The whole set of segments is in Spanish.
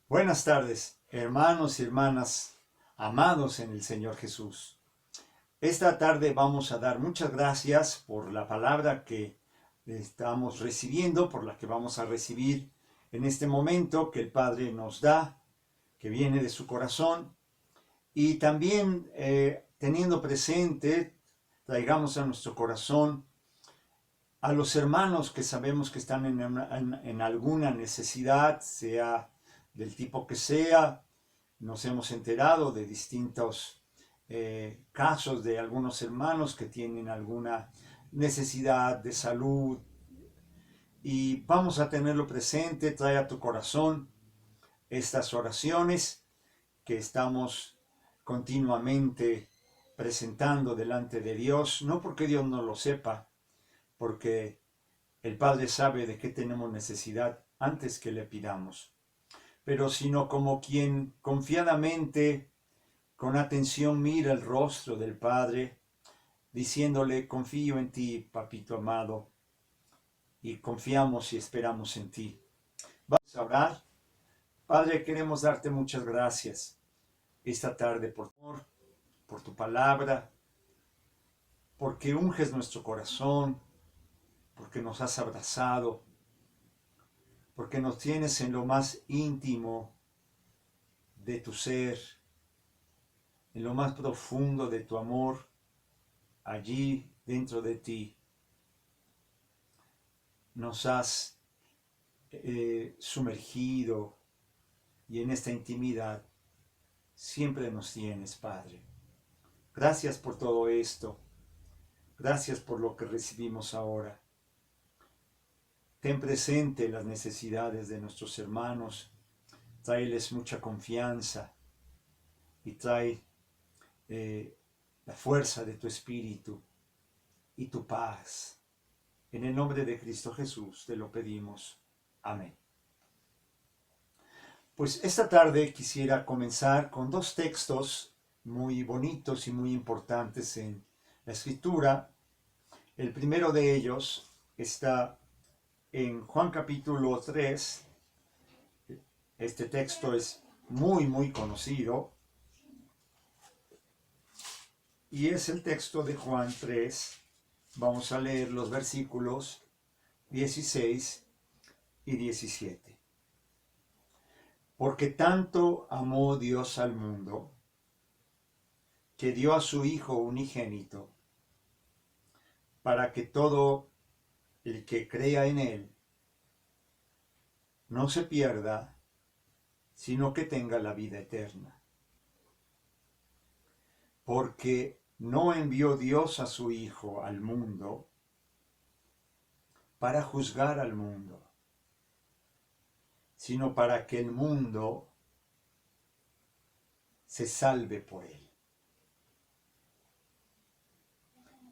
Buenas tardes, hermanos y hermanas, amados en el Señor Jesús. Esta tarde vamos a dar muchas gracias por la palabra que estamos recibiendo, por la que vamos a recibir en este momento que el Padre nos da, que viene de su corazón. Y también teniendo presente, traigamos a nuestro corazón a los hermanos que sabemos que están en alguna necesidad, sea del tipo que sea. Nos hemos enterado de distintos casos de algunos hermanos que tienen alguna necesidad de salud y vamos a tenerlo presente. Trae a tu corazón estas oraciones que estamos continuamente presentando delante de Dios, no porque Dios no lo sepa, porque el Padre sabe de qué tenemos necesidad antes que le pidamos, pero sino como quien confiadamente, con atención, mira el rostro del Padre, diciéndole: confío en ti, papito amado, y confiamos y esperamos en ti. Vamos a orar. Padre, queremos darte muchas gracias esta tarde por tu amor, por tu palabra, porque unges nuestro corazón, porque nos has abrazado, porque nos tienes en lo más íntimo de tu ser, en lo más profundo de tu amor, allí dentro de ti. Nos has sumergido y en esta intimidad siempre nos tienes, Padre. Gracias por todo esto. Gracias por lo que recibimos ahora. Ten presente las necesidades de nuestros hermanos. Tráeles mucha confianza y trae la fuerza de tu espíritu y tu paz. En el nombre de Cristo Jesús te lo pedimos. Amén. Pues esta tarde quisiera comenzar con dos textos muy bonitos y muy importantes en la Escritura. El primero de ellos está en Juan capítulo 3. Este texto es muy conocido y es el texto de Juan 3. Vamos a leer los versículos 16 y 17. Porque tanto amó Dios al mundo, que dio a su Hijo unigénito, para que todo el que crea en Él no se pierda, sino que tenga la vida eterna. Porque no envió Dios a su Hijo al mundo para juzgar al mundo, sino para que el mundo se salve por Él.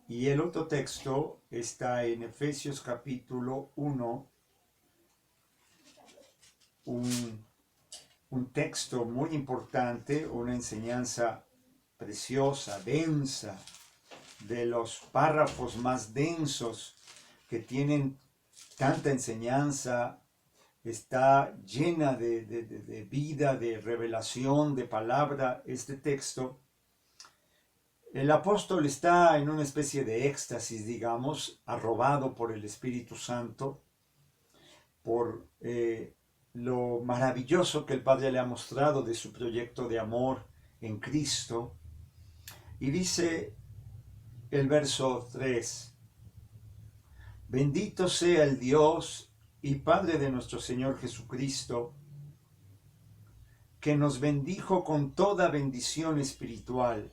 Y el otro texto está en Efesios capítulo 1, un texto muy importante, una enseñanza preciosa, densa, de los párrafos más densos que tienen tanta enseñanza. Está llena de vida, de revelación, de palabra este texto. El apóstol está en una especie de éxtasis, digamos, arrobado por el Espíritu Santo, por lo maravilloso que el Padre le ha mostrado de su proyecto de amor en Cristo. Y dice el verso 3: bendito sea el Dios y Padre de nuestro Señor Jesucristo, que nos bendijo con toda bendición espiritual.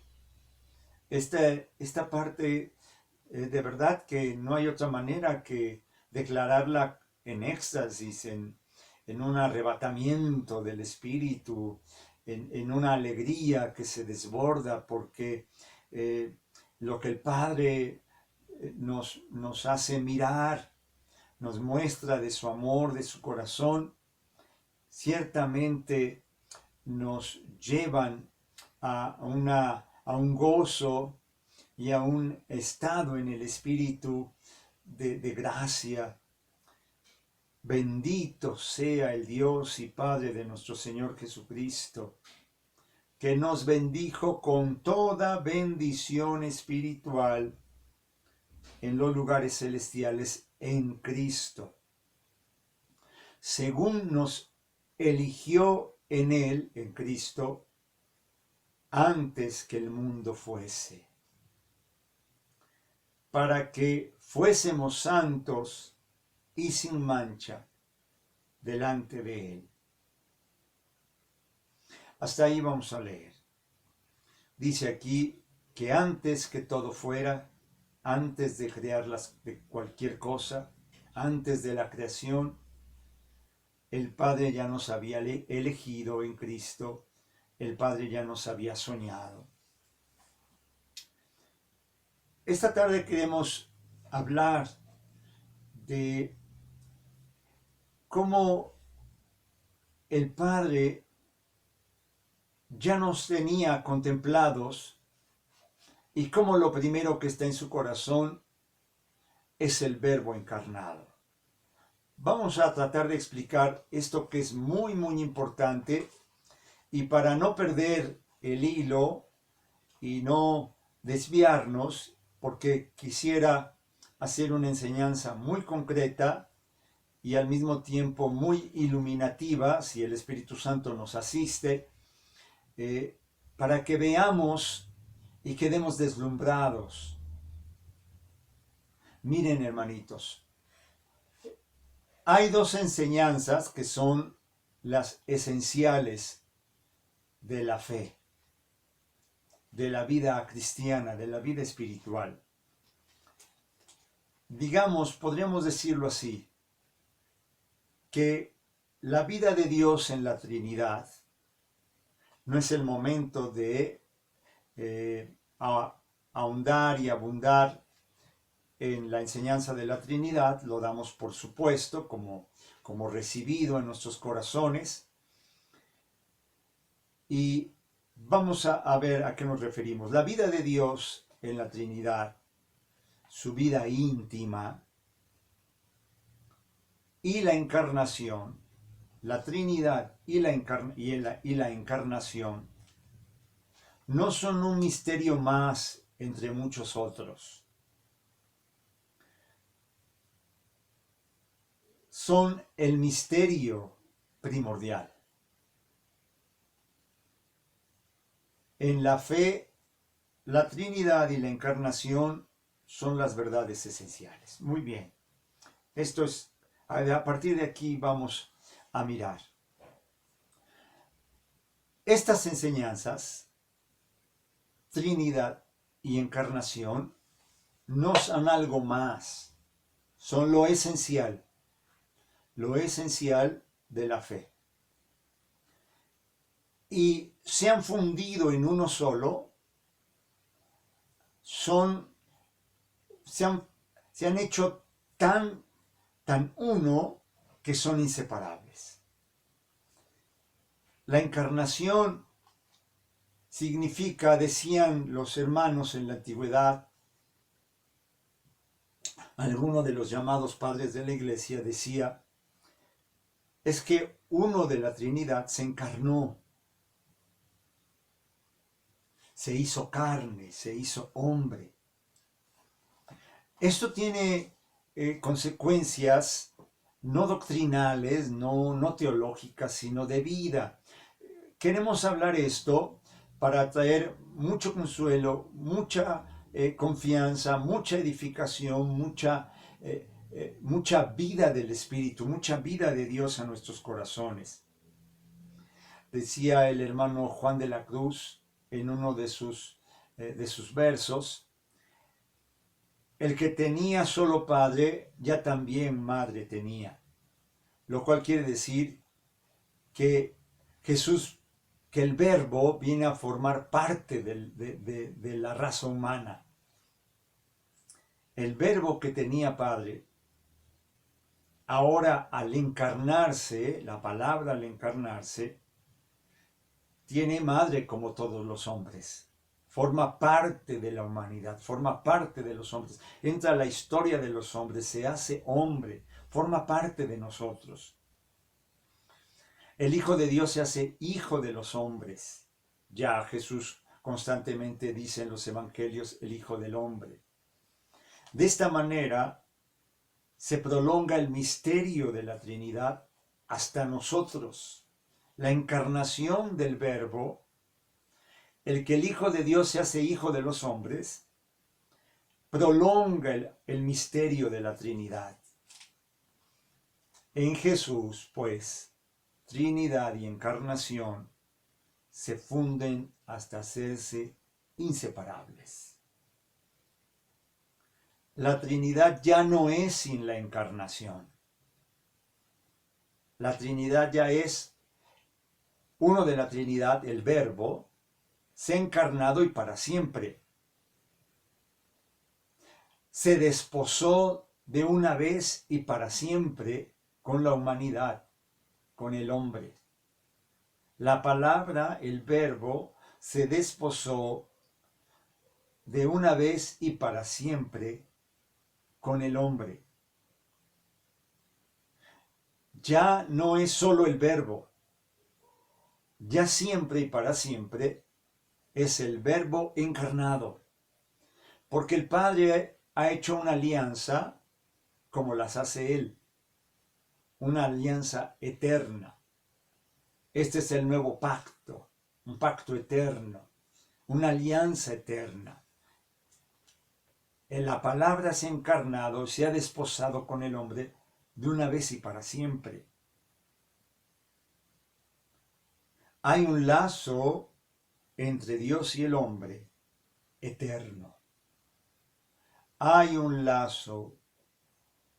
Esta parte, de verdad que no hay otra manera que declararla en éxtasis, en un arrebatamiento del espíritu, en una alegría que se desborda, porque lo que el Padre nos hace mirar, nos muestra de su amor, de su corazón, ciertamente nos llevan a un gozo y a un estado en el espíritu de gracia. Bendito sea el Dios y Padre de nuestro Señor Jesucristo, que nos bendijo con toda bendición espiritual en los lugares celestiales en Cristo, según nos eligió en Él, en Cristo, antes que el mundo fuese, para que fuésemos santos y sin mancha delante de Él. Hasta ahí vamos a leer. Dice aquí que antes que todo fuera, antes de crear de cualquier cosa, antes de la creación, el Padre ya nos había elegido en Cristo, el Padre ya nos había soñado. Esta tarde queremos hablar de cómo el Padre ya nos tenía contemplados y cómo lo primero que está en su corazón es el Verbo encarnado. Vamos a tratar de explicar esto que es muy, muy importante, y para no perder el hilo y no desviarnos, porque quisiera hacer una enseñanza muy concreta y al mismo tiempo muy iluminativa, si el Espíritu Santo nos asiste, para que veamos y quedemos deslumbrados. Miren, hermanitos, hay dos enseñanzas que son las esenciales de la fe, de la vida cristiana, de la vida espiritual. Digamos, podríamos decirlo así, que la vida de Dios en la Trinidad no es el momento de ahondar y abundar en la enseñanza de la Trinidad. Lo damos por supuesto como recibido en nuestros corazones, y vamos a ver a qué nos referimos. La vida de Dios en la Trinidad, su vida íntima y la encarnación, la Trinidad y la encarnación no son un misterio más entre muchos otros. Son el misterio primordial. En la fe, la Trinidad y la encarnación son las verdades esenciales. Muy bien. Esto es, a partir de aquí vamos a mirar. Estas enseñanzas, Trinidad y encarnación, no son algo más, son lo esencial de la fe. Y se han fundido en uno solo, se han hecho tan uno que son inseparables. La encarnación significa, decían los hermanos en la antigüedad, alguno de los llamados padres de la iglesia decía, es que uno de la Trinidad se encarnó, se hizo carne, se hizo hombre. Esto tiene consecuencias no doctrinales, no teológicas, sino de vida. Queremos hablar esto para traer mucho consuelo, mucha confianza, mucha edificación, mucha vida del Espíritu, mucha vida de Dios a nuestros corazones. Decía el hermano Juan de la Cruz en uno de sus versos, el que tenía solo padre, ya también madre tenía. Lo cual quiere decir que que el Verbo viene a formar parte de la raza humana. El Verbo que tenía padre, ahora al encarnarse, la palabra al encarnarse, tiene madre como todos los hombres. Forma parte de la humanidad, forma parte de los hombres. Entra a la historia de los hombres, se hace hombre, forma parte de nosotros. El Hijo de Dios se hace hijo de los hombres. Ya Jesús constantemente dice en los evangelios el Hijo del Hombre. De esta manera se prolonga el misterio de la Trinidad hasta nosotros. La encarnación del Verbo, el que el Hijo de Dios se hace hijo de los hombres, prolonga el misterio de la Trinidad. En Jesús, pues, Trinidad y encarnación se funden hasta hacerse inseparables. La Trinidad ya no es sin la encarnación. La Trinidad ya es uno de la Trinidad, el Verbo, se ha encarnado y para siempre. Se desposó de una vez y para siempre con la humanidad, con el hombre. La palabra, el Verbo, se desposó de una vez y para siempre con el hombre. Ya no es solo el Verbo, ya siempre y para siempre es el Verbo encarnado, porque el Padre ha hecho una alianza como las hace Él, una alianza eterna. Este es el nuevo pacto, un pacto eterno, una alianza eterna. En la palabra se ha encarnado, se ha desposado con el hombre de una vez y para siempre. Hay un lazo entre Dios y el hombre eterno. Hay un lazo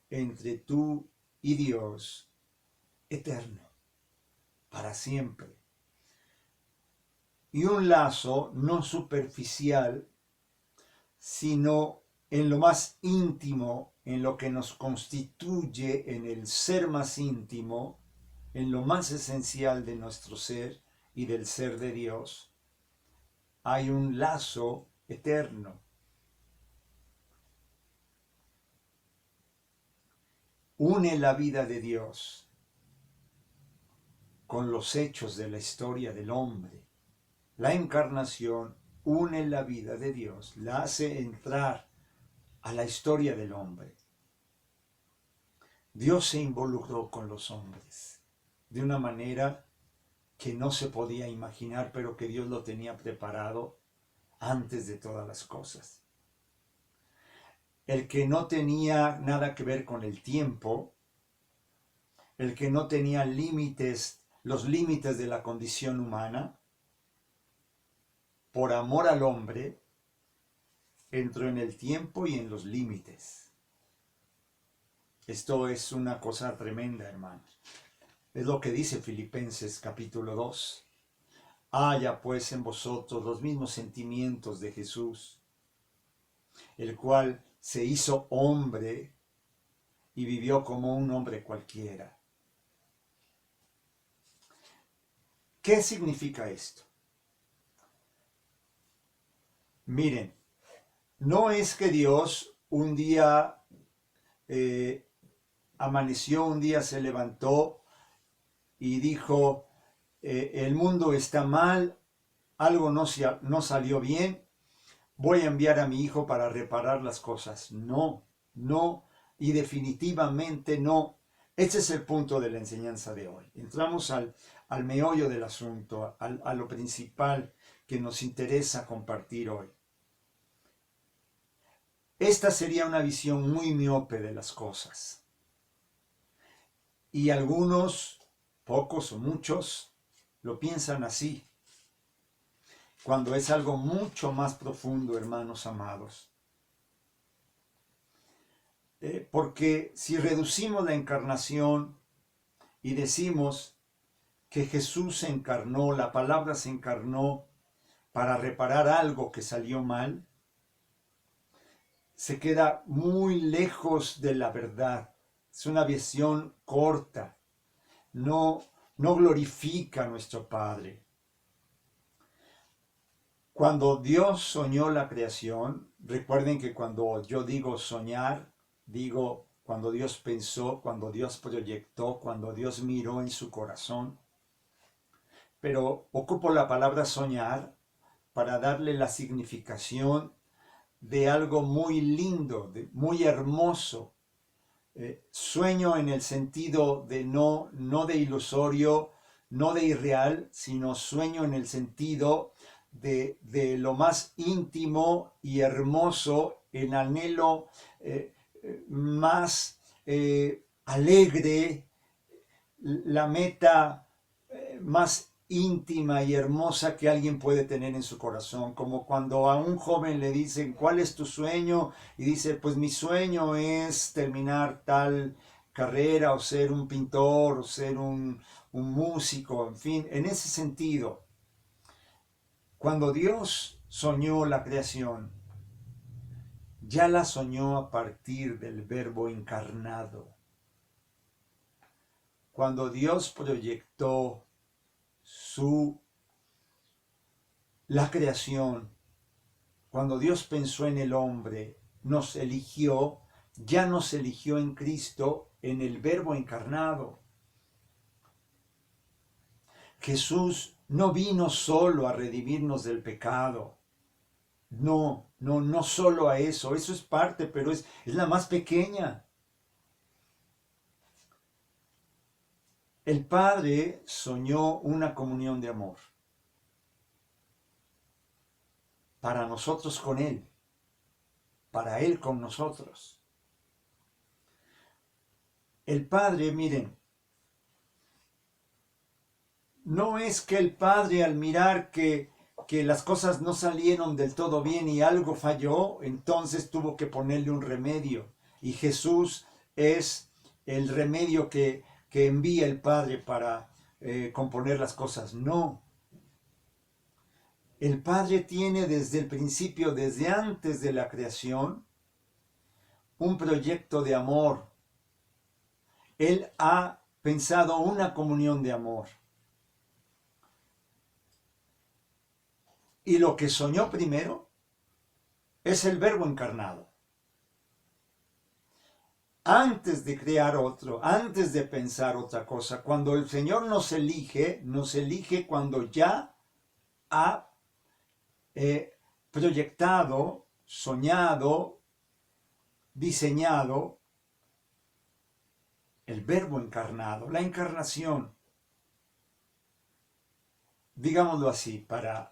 entre tú y Dios eterno, para siempre. Y un lazo no superficial, sino en lo más íntimo, en lo que nos constituye, en el ser más íntimo, en lo más esencial de nuestro ser y del ser de Dios. Hay un lazo eterno. Une la vida de Dios con los hechos de la historia del hombre. La encarnación une la vida de Dios, la hace entrar a la historia del hombre. Dios se involucró con los hombres de una manera que no se podía imaginar, pero que Dios lo tenía preparado antes de todas las cosas. El que no tenía nada que ver con el tiempo, el que no tenía límites, los límites de la condición humana, por amor al hombre, entró en el tiempo y en los límites. Esto es una cosa tremenda, hermanos. Es lo que dice Filipenses capítulo 2. Haya pues en vosotros los mismos sentimientos de Jesús, el cual se hizo hombre y vivió como un hombre cualquiera. ¿Qué significa esto? Miren, no es que Dios un día amaneció, un día se levantó y dijo, el mundo está mal, algo no salió bien, voy a enviar a mi hijo para reparar las cosas. No, no, y definitivamente no. Ese es el punto de la enseñanza de hoy. Entramos al meollo del asunto, a lo principal que nos interesa compartir hoy. Esta sería una visión muy miope de las cosas. Y algunos, pocos o muchos, lo piensan así, cuando es algo mucho más profundo, hermanos amados. Porque si reducimos la encarnación y decimos que Jesús se encarnó, la palabra se encarnó para reparar algo que salió mal, se queda muy lejos de la verdad. Es una visión corta, no glorifica a nuestro Padre. Cuando Dios soñó la creación, recuerden que cuando yo digo soñar, digo cuando Dios pensó, cuando Dios proyectó, cuando Dios miró en su corazón. Pero ocupo la palabra soñar para darle la significación de algo muy lindo, muy hermoso. Sueño en el sentido de no de ilusorio, no de irreal, sino sueño en el sentido de lo más íntimo y hermoso, el anhelo más alegre, la meta más íntima y hermosa que alguien puede tener en su corazón, como cuando a un joven le dicen, ¿cuál es tu sueño? Y dice, pues mi sueño es terminar tal carrera o ser un pintor o ser un músico, en fin, en ese sentido. Cuando Dios soñó la creación, ya la soñó a partir del Verbo encarnado. Cuando Dios proyectó la creación, cuando Dios pensó en el hombre, nos eligió, ya nos eligió en Cristo, en el Verbo encarnado. Jesús no vino solo a redimirnos del pecado. No solo a eso. Eso es parte, pero es la más pequeña. El Padre soñó una comunión de amor para nosotros con Él, para Él con nosotros. El Padre, miren, no es que el Padre al mirar que las cosas no salieron del todo bien y algo falló, entonces tuvo que ponerle un remedio. Y Jesús es el remedio que envía el Padre para componer las cosas. No. El Padre tiene desde el principio, desde antes de la creación, un proyecto de amor. Él ha pensado una comunión de amor. Y lo que soñó primero es el Verbo encarnado. Antes de crear otro, antes de pensar otra cosa, cuando el Señor nos elige cuando ya ha proyectado, soñado, diseñado el Verbo encarnado, la encarnación. Digámoslo así, para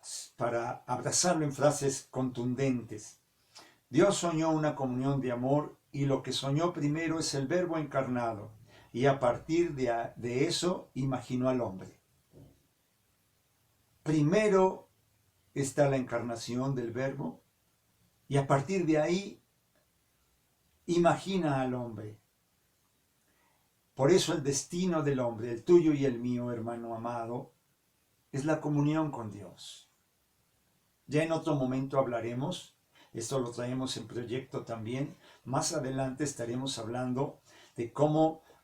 abrazarlo en frases contundentes. Dios soñó una comunión de amor y lo que soñó primero es el Verbo encarnado. Y a partir de eso imaginó al hombre. Primero está la encarnación del Verbo y a partir de ahí imagina al hombre. Por eso el destino del hombre, el tuyo y el mío, hermano amado, es la comunión con Dios. Ya en otro momento hablaremos, esto lo traemos en proyecto también, más adelante estaremos hablando de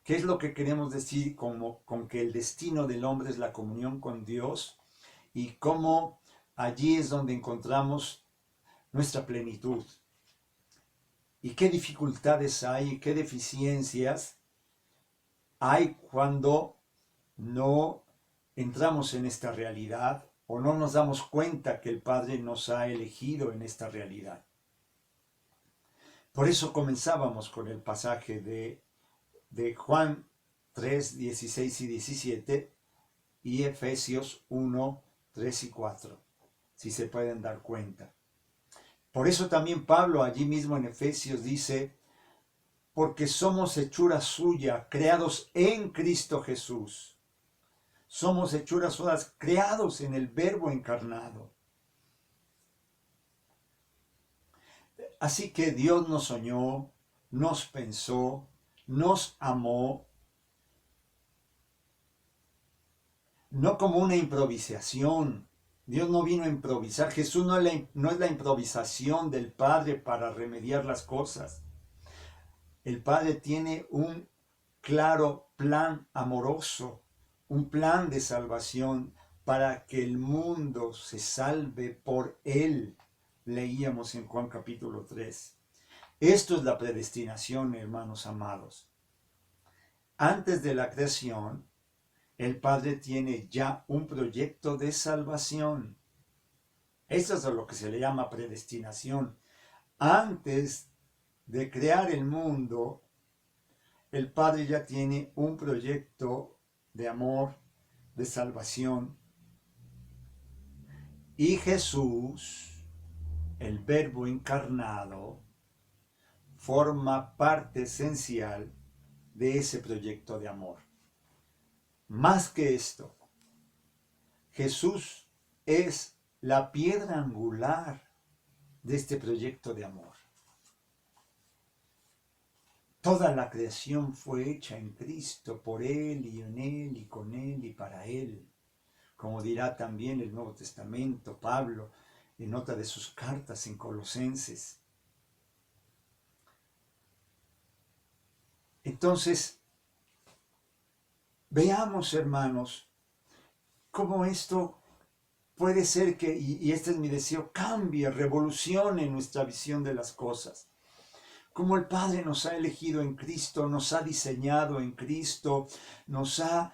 qué es lo que queremos decir con que el destino del hombre es la comunión con Dios y cómo allí es donde encontramos nuestra plenitud. Y qué dificultades hay, qué deficiencias hay cuando no entramos en esta realidad o no nos damos cuenta que el Padre nos ha elegido en esta realidad. Por eso comenzábamos con el pasaje de Juan 3, 16 y 17 y Efesios 1, 3 y 4, si se pueden dar cuenta. Por eso también Pablo allí mismo en Efesios dice, porque somos hechura suya, creados en Cristo Jesús. Somos hechuras suyas, creados en el Verbo encarnado. Así que Dios nos soñó, nos pensó, nos amó, no como una improvisación. Dios no vino a improvisar. Jesús no es la improvisación del Padre para remediar las cosas. El Padre tiene un claro plan amoroso, un plan de salvación para que el mundo se salve por Él. Leíamos en Juan capítulo 3. Esto es la predestinación, hermanos amados. Antes de la creación, el Padre tiene ya un proyecto de salvación. Eso es a lo que se le llama predestinación. Antes de crear el mundo, el Padre ya tiene un proyecto de amor, de salvación. Y Jesús, el Verbo encarnado, forma parte esencial de ese proyecto de amor. Más que esto, Jesús es la piedra angular de este proyecto de amor. Toda la creación fue hecha en Cristo, por Él y en Él y con Él y para Él. Como dirá también el Nuevo Testamento, Pablo, en otra de sus cartas en Colosenses. Entonces, veamos, hermanos, cómo esto puede ser que, y este es mi deseo, cambie, revolucione nuestra visión de las cosas. Como el Padre nos ha elegido en Cristo, nos ha diseñado en Cristo, nos ha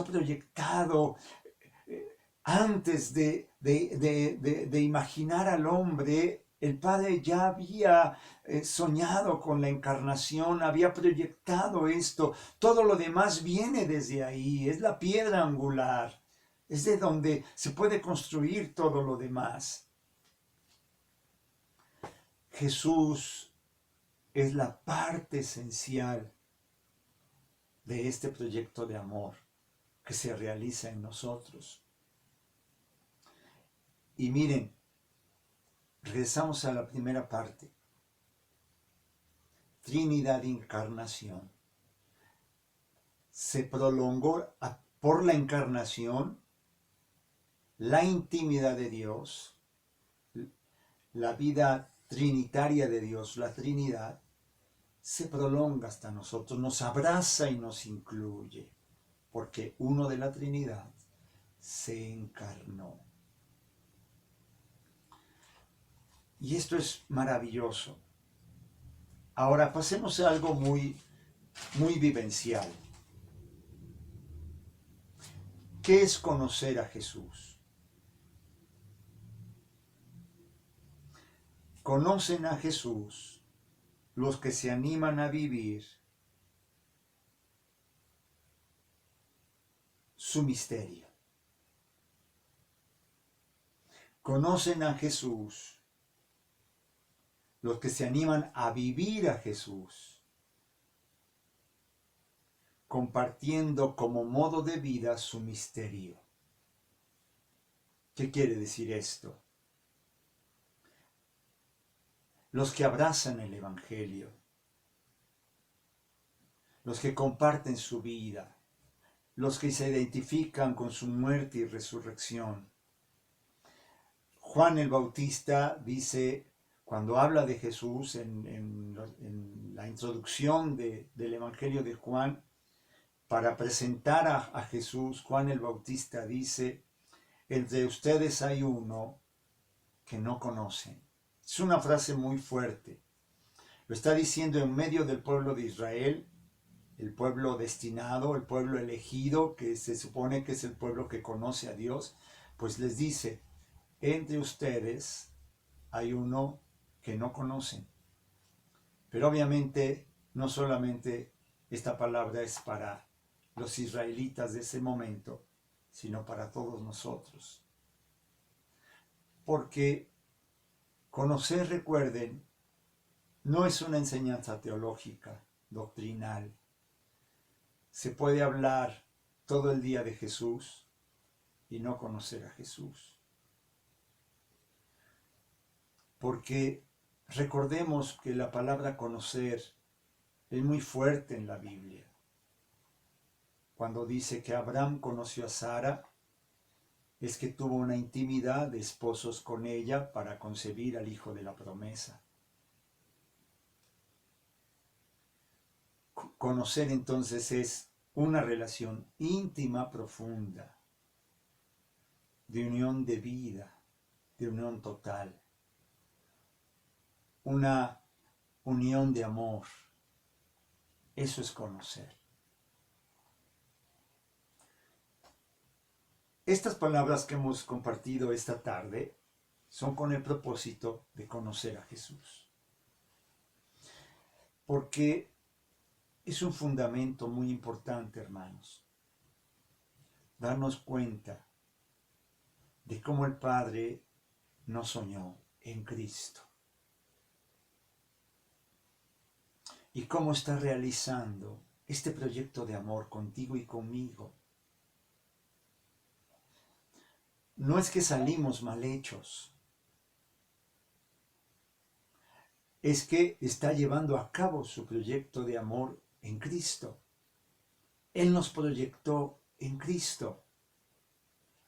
proyectado antes de imaginar al hombre. El Padre ya había soñado con la encarnación, había proyectado esto. Todo lo demás viene desde ahí, es la piedra angular, es de donde se puede construir todo lo demás. Jesús es la parte esencial de este proyecto de amor que se realiza en nosotros. Y miren, regresamos a la primera parte. Trinidad e encarnación. Se prolongó por la encarnación la intimidad de Dios, la vida trinitaria de Dios, la Trinidad, se prolonga hasta nosotros, nos abraza y nos incluye, porque uno de la Trinidad se encarnó. Y esto es maravilloso. Ahora pasemos a algo muy vivencial. ¿Qué es conocer a Jesús? Conocen a Jesús los que se animan a vivir su misterio. Conocen a Jesús los que se animan a vivir a Jesús, compartiendo como modo de vida su misterio. ¿Qué quiere decir esto? Los que abrazan el Evangelio, los que comparten su vida, los que se identifican con su muerte y resurrección. Juan el Bautista dice, cuando habla de Jesús en la introducción del Evangelio de Juan, para presentar a Jesús, Juan el Bautista dice, entre ustedes hay uno que no conocen. Es una frase muy fuerte. Lo está diciendo en medio del pueblo de Israel, el pueblo destinado, el pueblo elegido, que se supone que es el pueblo que conoce a Dios, pues les dice, entre ustedes hay uno que no conocen. Pero obviamente no solamente esta palabra es para los israelitas de ese momento, sino para todos nosotros. Porque conocer, recuerden, no es una enseñanza teológica, doctrinal. Se puede hablar todo el día de Jesús y no conocer a Jesús. Porque recordemos que la palabra conocer es muy fuerte en la Biblia. Cuando dice que Abraham conoció a Sara, es que tuvo una intimidad de esposos con ella para concebir al hijo de la promesa. Conocer entonces es una relación íntima, profunda, de unión de vida, de unión total. unión de amor. Eso es conocer. Estas palabras que hemos compartido esta tarde son con el propósito de conocer a Jesús. Porque es un fundamento muy importante, hermanos, darnos cuenta de cómo el Padre nos soñó en Cristo y cómo está realizando este proyecto de amor contigo y conmigo. No es que salimos mal hechos, es que está llevando a cabo su proyecto de amor en Cristo. Él nos proyectó en Cristo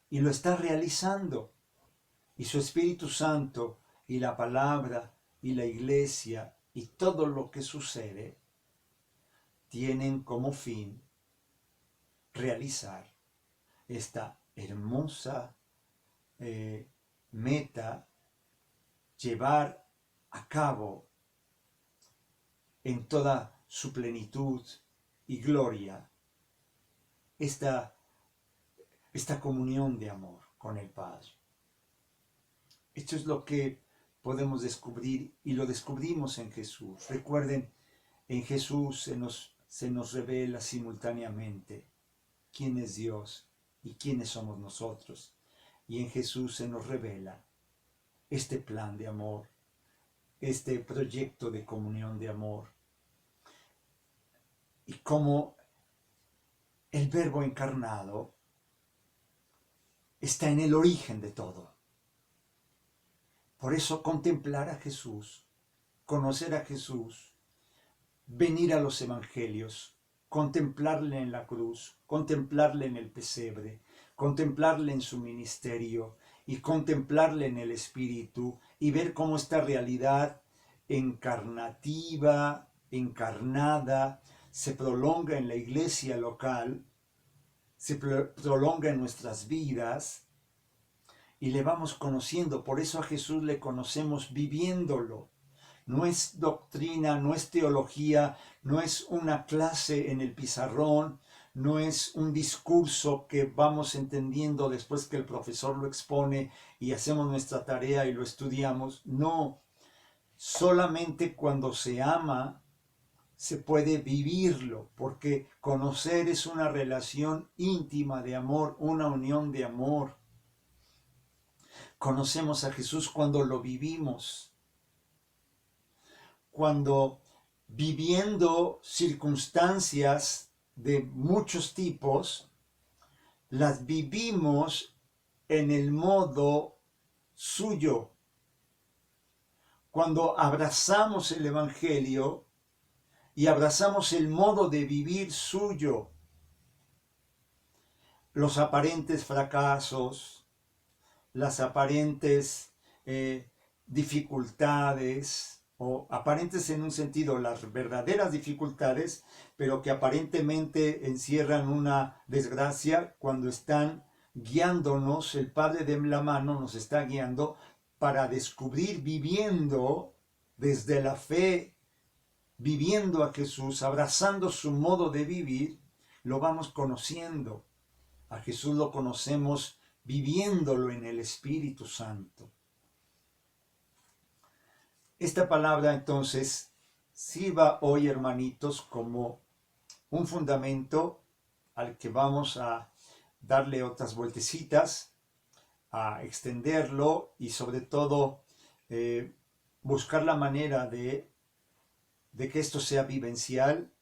y lo está realizando. Y su Espíritu Santo y la palabra y la iglesia y todo lo que sucede tienen como fin realizar esta hermosa meta, llevar a cabo en toda su plenitud y gloria esta comunión de amor con el Padre. Esto es lo que podemos descubrir y lo descubrimos en Jesús. Recuerden, en Jesús se nos revela simultáneamente quién es Dios y quiénes somos nosotros. Y en Jesús se nos revela este plan de amor, este proyecto de comunión de amor. Y cómo el Verbo encarnado está en el origen de todo. Por eso contemplar a Jesús, conocer a Jesús, venir a los evangelios, contemplarle en la cruz, contemplarle en el pesebre, contemplarle en su ministerio y contemplarle en el Espíritu y ver cómo esta realidad encarnativa, encarnada, se prolonga en la iglesia local, se prolonga en nuestras vidas y le vamos conociendo. Por eso a Jesús le conocemos viviéndolo. No es doctrina, no es teología, no es una clase en el pizarrón, no es un discurso que vamos entendiendo después que el profesor lo expone y hacemos nuestra tarea y lo estudiamos. No, solamente cuando se ama se puede vivirlo, porque conocer es una relación íntima de amor, una unión de amor. Conocemos a Jesús cuando lo vivimos, cuando viviendo circunstancias de muchos tipos, las vivimos en el modo suyo. Cuando abrazamos el Evangelio y abrazamos el modo de vivir suyo, los aparentes fracasos, las aparentes dificultades, o aparentes en un sentido las verdaderas dificultades, pero que aparentemente encierran una desgracia, cuando están guiándonos, el Padre de la mano nos está guiando para descubrir viviendo desde la fe, viviendo a Jesús, abrazando su modo de vivir, lo vamos conociendo. A Jesús lo conocemos viviéndolo en el Espíritu Santo. Esta palabra entonces sirva hoy, hermanitos, como un fundamento al que vamos a darle otras vueltecitas, a extenderlo y sobre todo buscar la manera de que esto sea vivencial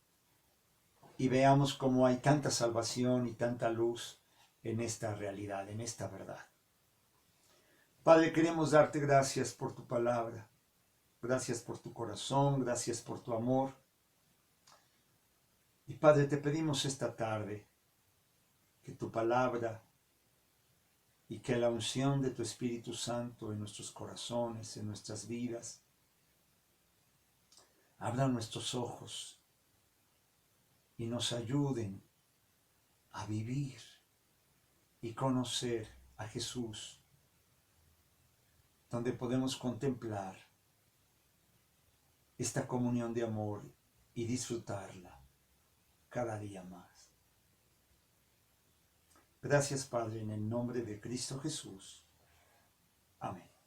y veamos cómo hay tanta salvación y tanta luz en esta realidad, en esta verdad. Padre, queremos darte gracias por tu palabra. Gracias por tu corazón, gracias por tu amor. Y Padre, te pedimos esta tarde que tu palabra y que la unción de tu Espíritu Santo en nuestros corazones, en nuestras vidas, abran nuestros ojos y nos ayuden a vivir y conocer a Jesús, donde podemos contemplar esta comunión de amor y disfrutarla cada día más. Gracias, Padre, en el nombre de Cristo Jesús. Amén.